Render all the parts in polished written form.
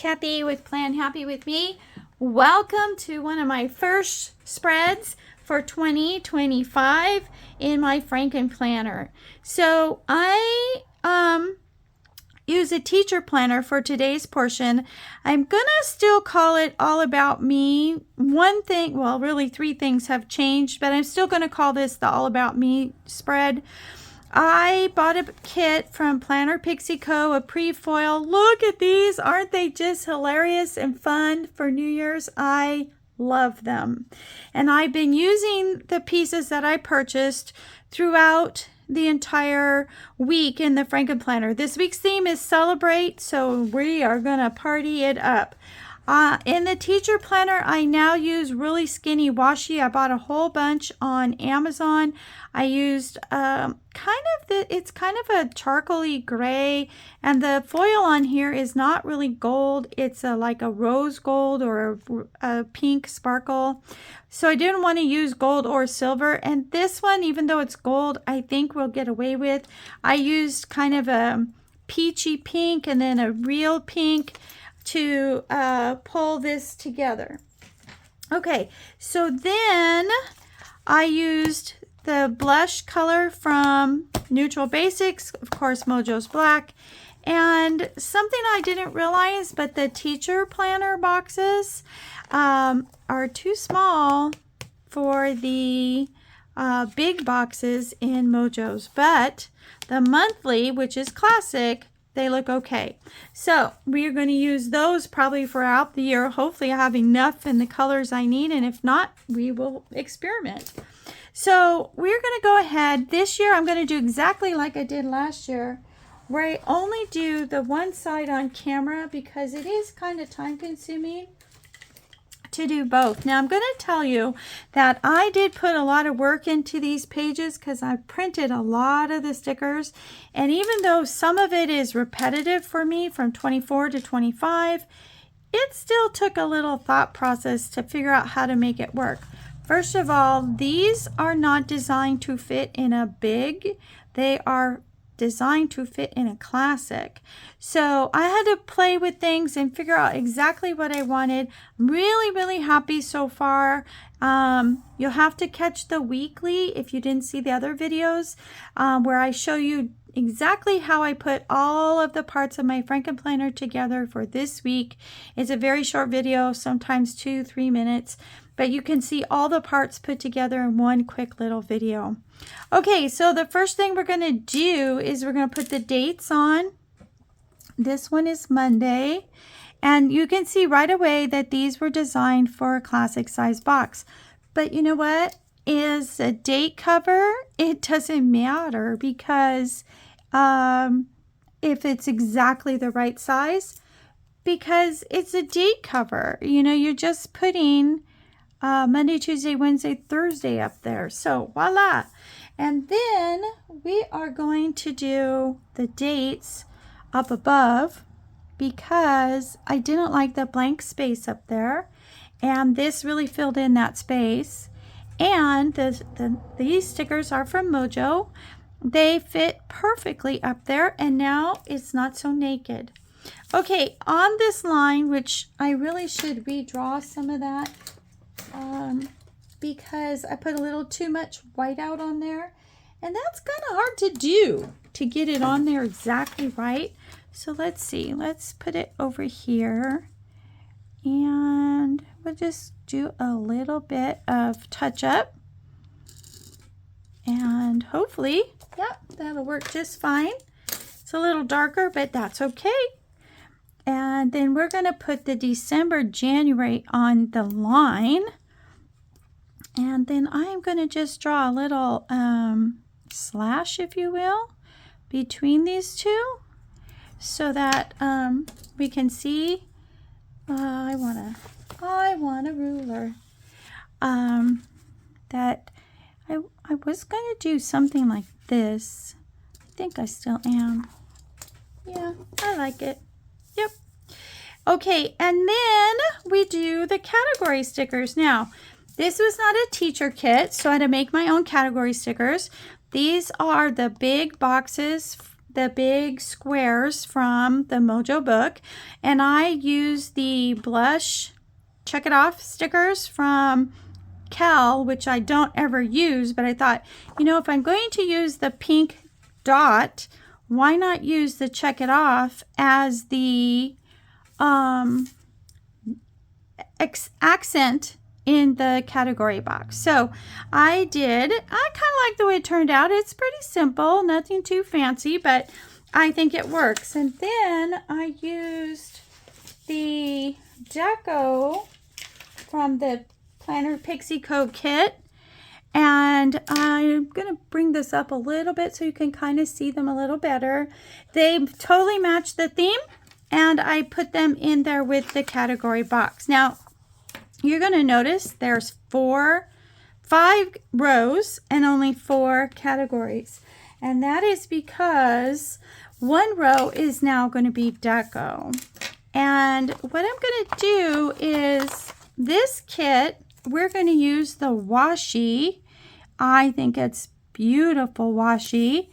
Kathy with Plan Happy with Me. Welcome to one of my first spreads for 2025 in my Franken Planner. So I use a teacher planner for today's portion. I'm gonna still call it All About Me. One thing, well, really three things have changed, but I'm still gonna call this the All About Me spread. I bought a kit from Planner Pixie Co, a pre-foil. Look at these. Aren't they just hilarious and fun for New Year's? I love them. And I've been using the pieces that I purchased throughout the entire week in the Franken Planner. This week's theme is Celebrate, so we are going to party it up. In the teacher planner, I now use really skinny washi. I bought a whole bunch on Amazon. I used it's kind of a charcoaly gray, and the foil on here is not really gold. It's like a rose gold or a pink sparkle. So I didn't want to use gold or silver. And this one, even though it's gold, I think we'll get away with. I used kind of a peachy pink and then a real pink to pull this together. Okay, so then I used the blush color from Neutral Basics, of course Mojo's black, and something I didn't realize, but the teacher planner boxes are too small for the big boxes in Mojo's, but the monthly, which is classic, they look okay. So we are going to use those probably throughout the year. Hopefully I have enough in the colors I need, and if not, we will experiment. So we're going to go ahead. This year I'm going to do exactly like I did last year, where I only do the one side on camera because it is kind of time consuming to do both. Now I'm going to tell you that I did put a lot of work into these pages because I printed a lot of the stickers, and even though some of it is repetitive for me from 24 to 25, it still took a little thought process to figure out how to make it work. First of all, these are not designed to fit in a big, they are designed to fit in a classic. So I had to play with things and figure out exactly what I wanted. I'm really happy so far. You'll have to catch the weekly if you didn't see the other videos where I show you exactly how I put all of the parts of my Franken Planner together for this week. It's a very short video, sometimes 2-3 minutes, but you can see all the parts put together in one quick little video. Okay, so the first thing we're going to do is we're going to put the dates on. This one is Monday, and you can see right away that these were designed for a classic size box. But you know what? Is a date cover, it doesn't matter because if it's exactly the right size, because it's a date cover. You know, you're just putting Monday, Tuesday, Wednesday, Thursday up there. So voila. And then we are going to do the dates up above because I didn't like the blank space up there, and this really filled in that space. And these stickers are from Mojo. They fit perfectly up there, and now it's not so naked. Okay, on this line, which I really should redraw some of that because I put a little too much whiteout on there, and that's kind of hard to do, to get it on there exactly right. So let's see, let's put it over here, and we'll just do a little bit of touch up, and hopefully, yep, that'll work just fine. It's a little darker, but that's okay. And then we're going to put the December, January on the line. And then I'm going to just draw a little slash, if you will, between these two so that we can see. I want a ruler. That I was going to do something like this. I think I still am. Yeah, I like it. Yep. Okay, and then we do the category stickers. Now, this was not a teacher kit, so I had to make my own category stickers. These are the big boxes the big squares from the Mojo book, and I use the blush Check It Off stickers from Kell, which I don't ever use, but I thought, you know, if I'm going to use the pink dot, why not use the Check It Off as the accent in the category box. So I kind of like the way it turned out. It's pretty simple, nothing too fancy, but I think it works. And then I used the deco from the Planner Pixie Co kit, and I'm gonna bring this up a little bit so you can kind of see them a little better. They totally match the theme, and I put them in there with the category box. Now you're going to notice there's 5 rows and only 4 categories. And that is because one row is now going to be deco. And what I'm going to do is this kit, we're going to use the washi. I think it's beautiful washi.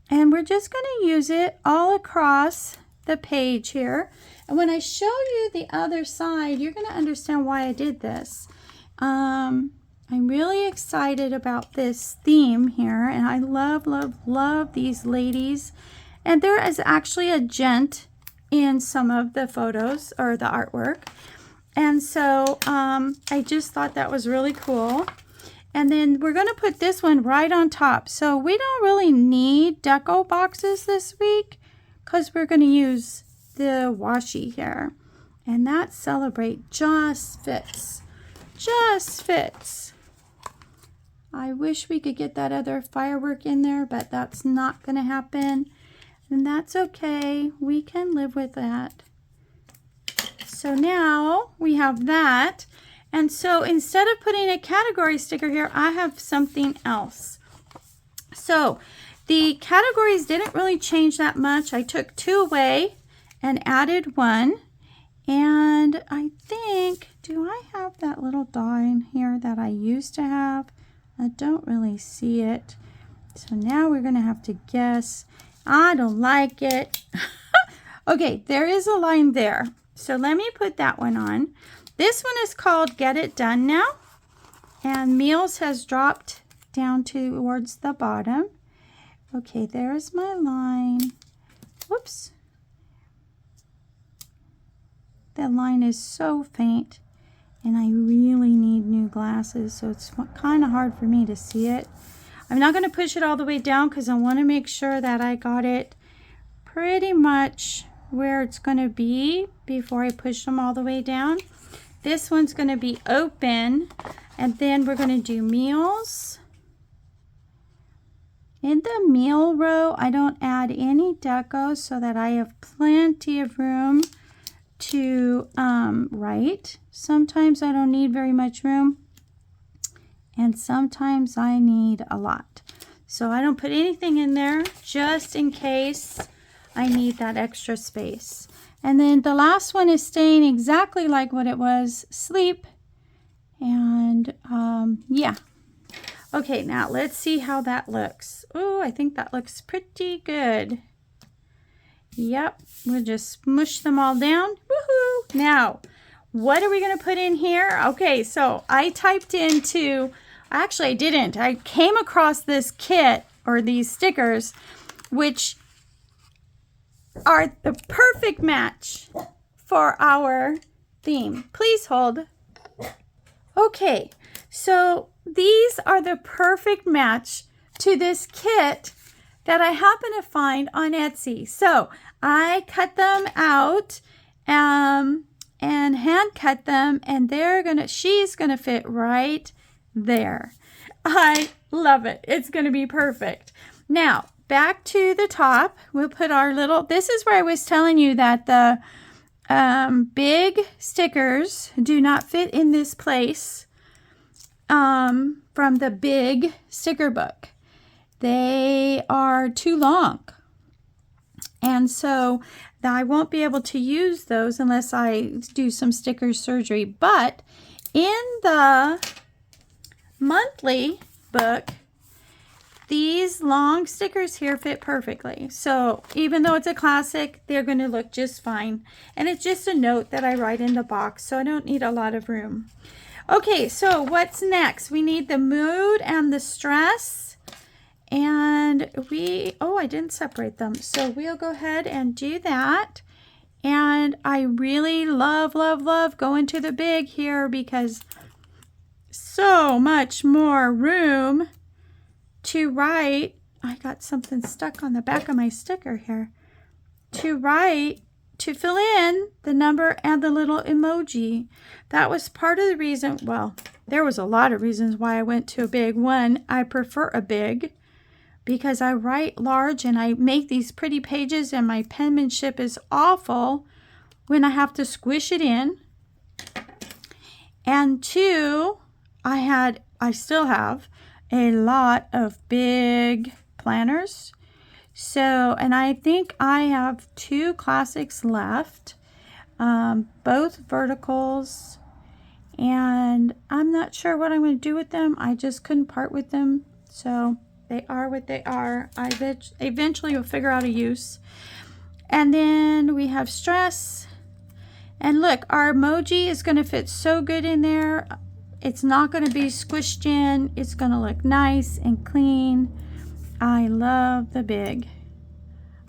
And we're just going to use it all across the page here. And when I show you the other side, you're going to understand why I did this. I'm really excited about this theme here, and I love, love, love these ladies. And there is actually a gent in some of the photos or the artwork. And so I just thought that was really cool. And then we're going to put this one right on top. So we don't really need deco boxes this week because we're going to use the washi here, and that Celebrate just fits. Just fits. I wish we could get that other firework in there, but that's not going to happen, and that's okay. We can live with that. So now we have that, and so instead of putting a category sticker here, I have something else. So the categories didn't really change that much. I took 2 away and added 1, and I think, do I have that little dot in here that I used to have? I don't really see it. So now we're gonna have to guess. I don't like it. Okay, there is a line there. So let me put that one on. This one is called Get It Done Now, and Meals has dropped down towards the bottom. Okay, there's my line. Whoops. That line is so faint, and I really need new glasses, so it's kind of hard for me to see it. I'm not going to push it all the way down because I want to make sure that I got it pretty much where it's going to be before I push them all the way down. This one's going to be open, and then we're going to do meals. In the meal row, I don't add any deco so that I have plenty of room to write. Sometimes I don't need very much room, and sometimes I need a lot. So I don't put anything in there just in case I need that extra space. And then the last one is staying exactly like what it was, sleep. And yeah. Okay, now let's see how that looks. Oh, I think that looks pretty good. Yep, we'll just smush them all down. Woohoo! Now, what are we going to put in here? Okay, so I typed into, actually I didn't. I came across this kit, or these stickers, which are the perfect match for our theme. Please hold. Okay, so these are the perfect match to this kit that I happen to find on Etsy. So I cut them out and hand cut them, and she's gonna fit right there. I love it. It's gonna be perfect. Now back to the top, we'll put our little, this is where I was telling you that the big stickers do not fit in this place from the big sticker book. They are too long, and so I won't be able to use those unless I do some sticker surgery. But in the monthly book, these long stickers here fit perfectly. So even though it's a classic, they're going to look just fine. And it's just a note that I write in the box, so I don't need a lot of room. Okay, so what's next? We need the mood and the stress. And I didn't separate them. So we'll go ahead and do that. And I really love, love, love going to the big here because so much more room to write. I got something stuck on the back of my sticker here. To fill in the number and the little emoji. That was part of the reason, well, there was a lot of reasons why I went to a big one. I prefer a big because I write large and I make these pretty pages and my penmanship is awful when I have to squish it in. And two, I still have a lot of big planners. So, and I think I have 2 classics left, both verticals, and I'm not sure what I'm going to do with them. I just couldn't part with them. So they are what they are. I eventually will figure out a use. And then we have stress. And look, our emoji is going to fit so good in there. It's not going to be squished in. It's going to look nice and clean. I love the big.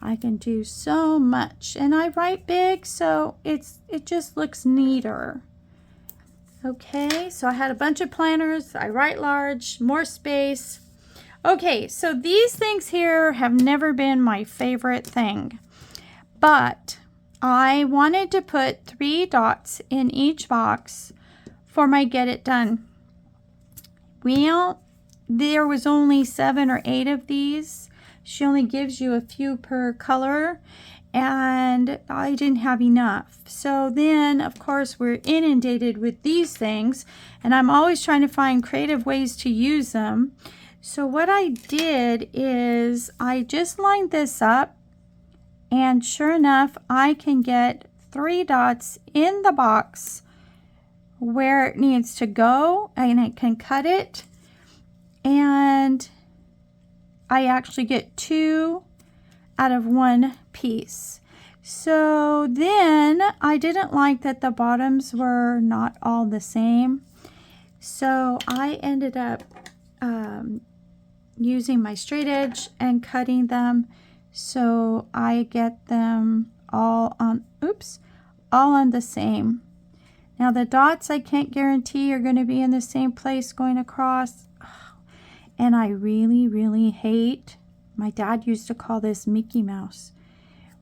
I can do so much. And I write big, so it just looks neater. Okay, so I had a bunch of planners. I write large, more space. Okay, so these things here have never been my favorite thing. But I wanted to put 3 dots in each box for my Get It Done. Well, there was only 7 or 8 of these. She only gives you a few per color, and I didn't have enough. So then, of course, we're inundated with these things, and I'm always trying to find creative ways to use them. So what I did is I just lined this up, and sure enough, I can get 3 dots in the box where it needs to go, and I can cut it, and I actually get 2 out of 1 piece. So then I didn't like that the bottoms were not all the same, so I ended up using my straight edge and cutting them so I get them all on the same. Now the dots I can't guarantee are going to be in the same place going across. And I really, really hate, my dad used to call this Mickey Mouse,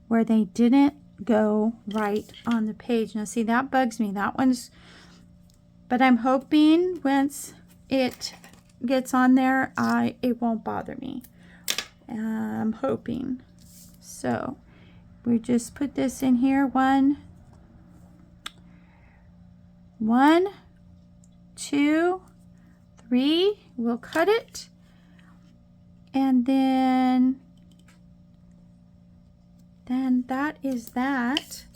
where they didn't go right on the page. Now see, that bugs me. That one's, but I'm hoping once it gets on there, it won't bother me. I'm hoping. So we just put this in here. 1, 2, 3. We'll cut it, and then that is that.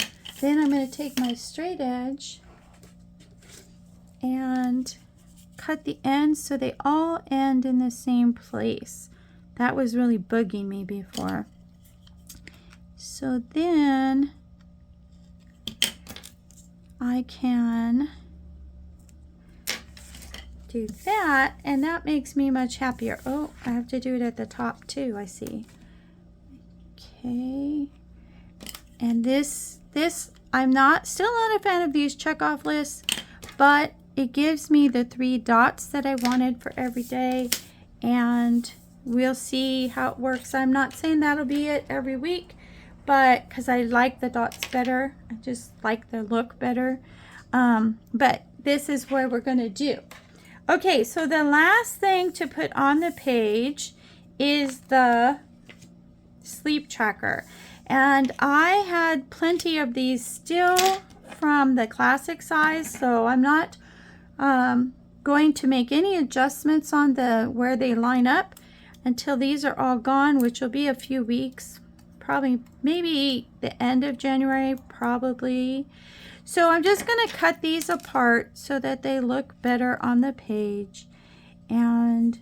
Then I'm going to take my straight edge and cut the ends so they all end in the same place. That was really bugging me before. So then I can do that, and that makes me much happier. Oh, I have to do it at the top too, I see. Okay. And this I'm still not a fan of these checkoff lists, but it gives me the 3 dots that I wanted for every day, and we'll see how it works. I'm not saying that'll be it every week, but because I like the dots better, I just like the look better. But this is what we're going to do. Okay, so the last thing to put on the page is the sleep tracker. And I had plenty of these still from the classic size, so I'm not going to make any adjustments on where they line up until these are all gone, which will be a few weeks, probably maybe the end of January, probably. So I'm just going to cut these apart so that they look better on the page, and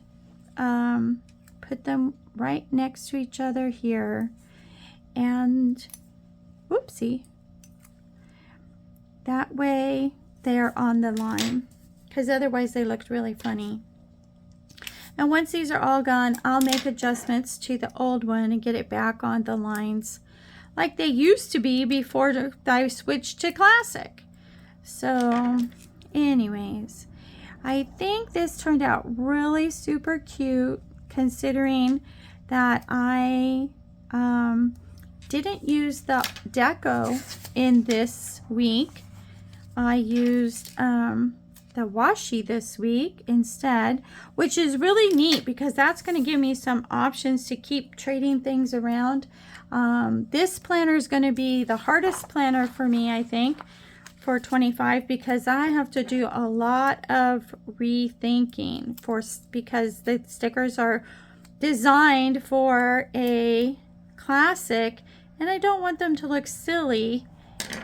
put them right next to each other here. And, whoopsie. That way they're on the line, because otherwise they looked really funny. And once these are all gone, I'll make adjustments to the old one and get it back on the lines like they used to be before I switched to classic. So anyways, I think this turned out really super cute, considering that I didn't use the deco in this week. I used the washi this week instead, which is really neat because that's going to give me some options to keep trading things around. This planner is going to be the hardest planner for me, I think, for 25, because I have to do a lot of rethinking because the stickers are designed for a classic and I don't want them to look silly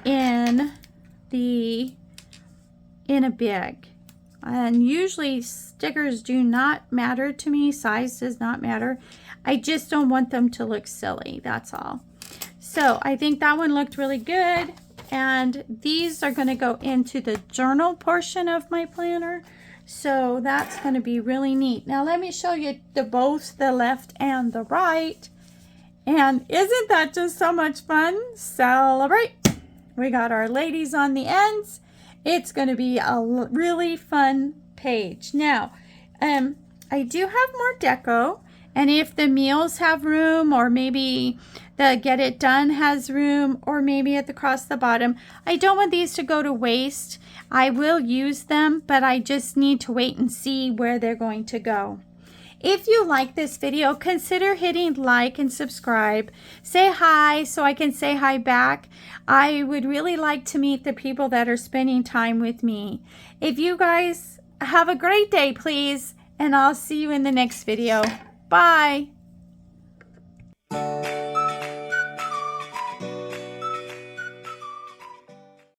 in a big. And usually stickers do not matter to me. Size does not matter. I just don't want them to look silly. That's all. So I think that one looked really good. And these are going to go into the journal portion of my planner. So that's going to be really neat. Now let me show you both the left and the right. And isn't that just so much fun? Celebrate! We got our ladies on the ends. It's going to be a really fun page. Now, I do have more deco, and if the meals have room, or maybe the Get It Done has room, or maybe across the bottom, I don't want these to go to waste. I will use them, but I just need to wait and see where they're going to go. If you like this video, consider hitting like and subscribe. Say hi so I can say hi back. I would really like to meet the people that are spending time with me. If you guys have a great day, please, and I'll see you in the next video. Bye.